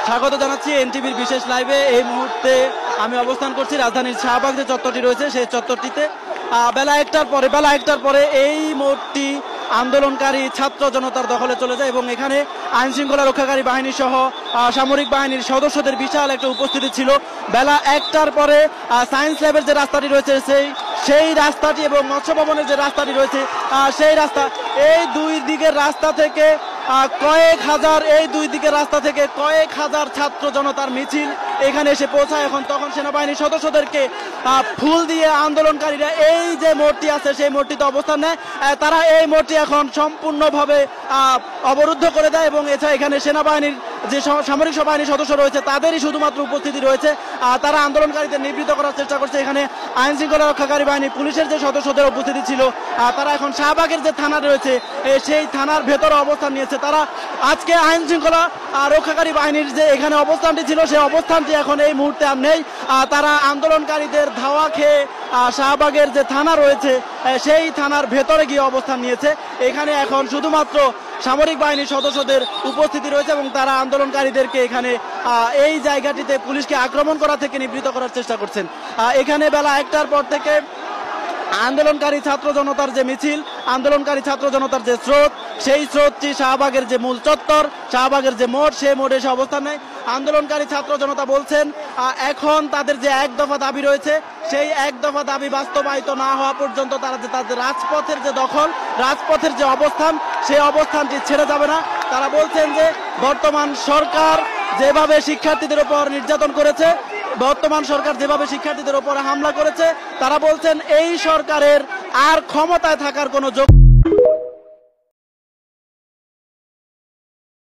স্বাগত জানাচ্ছি এনটিভির বিশেষ লাইভে। এই মুহূর্তে আমি অবস্থান করছি রাজধানীর শাহবাগ যে চত্বরটি রয়েছে সেই চত্বরটিতে। বেলা একটার পরে এই মোড়টি আন্দোলনকারী ছাত্র জনতার দখলে চলে যায় এবং এখানে আইন শৃঙ্খলা রক্ষাকারী বাহিনী সহ সামরিক বাহিনীর সদস্যদের বিশাল একটা উপস্থিতি ছিল। বেলা একটার পরে সায়েন্স ল্যাবের যে রাস্তাটি রয়েছে সেই রাস্তাটি এবং মৎস্য ভবনের যে রাস্তাটি রয়েছে সেই রাস্তা, এই দুই দিকের রাস্তা থেকে কয়েক হাজার ছাত্র জনতার মিছিল এখানে এসে পৌঁছায়। তখন সেনাবাহিনীর সদস্যদেরকে ফুল দিয়ে আন্দোলনকারীরা এই যে মোড়টি আছে সেই মোড়টিতে অবস্থান নেয়। তারা এই মোড়টি এখন সম্পূর্ণভাবে অবরুদ্ধ করে দেয় এবং এছাড়া এখানে সেনাবাহিনীর যে সামরিক বাহিনীর সদস্য রয়েছে তাদেরই শুধুমাত্র উপস্থিতি রয়েছে। তারা আন্দোলনকারীদের নিবৃত্ত করার চেষ্টা করছে। এখানে আইন শৃঙ্খলা রক্ষাকারী বাহিনী পুলিশের যে সদস্যদের উপস্থিতি ছিল তারা এখন শাহবাগের যে থানা রয়েছে সেই থানার ভেতরে অবস্থান নিয়েছে। তারা আজকে আইন শৃঙ্খলা রক্ষাকারী বাহিনীর যে এখানে অবস্থানটি ছিল সেই অবস্থানটি এখন এই মুহূর্তে আর নেই। তারা আন্দোলনকারীদের ধাওয়া খেয়ে শাহবাগের যে থানা রয়েছে সেই থানার ভেতরে গিয়ে অবস্থান নিয়েছে। এখানে এখন শুধুমাত্র সামরিক বাহিনীর সদস্যদের উপস্থিতি রয়েছে এবং তারা আন্দোলনকারীদেরকে এখানে এই জায়গাটিতে পুলিশকে আক্রমণ করা থেকে নিবৃত্ত করার চেষ্টা করছেন। এখানে বেলা একটার পর থেকে আন্দোলনকারী ছাত্র জনতার যে মিছিল, আন্দোলনকারী ছাত্র জনতার যে স্রোত, সেই স্রোতটি শাহবাগের যে মূল চত্বর, শাহবাগের যে মোড়, সেই মোড়ে এসে অবস্থান নেয়। আন্দোলনকারী ছাত্র জনতা বলছেন এখন তাদের যে এক দফা দাবি রয়েছে সেই এক দফা দাবি বাস্তবায়িত না হওয়া পর্যন্ত তারা যে তাদের রাজপথের যে দখল, রাজপথের যে অবস্থান, সেই অবস্থানটি ছেড়ে যাবে না। তারা বলছেন যে বর্তমান সরকার যেভাবে শিক্ষার্থীদের উপর নির্যাতন করেছে, বর্তমান সরকার যেভাবে শিক্ষার্থীদের উপর হামলা করেছে, তারা বলছেন এই সরকারের আর ক্ষমতায় থাকার কোনো যোগ্য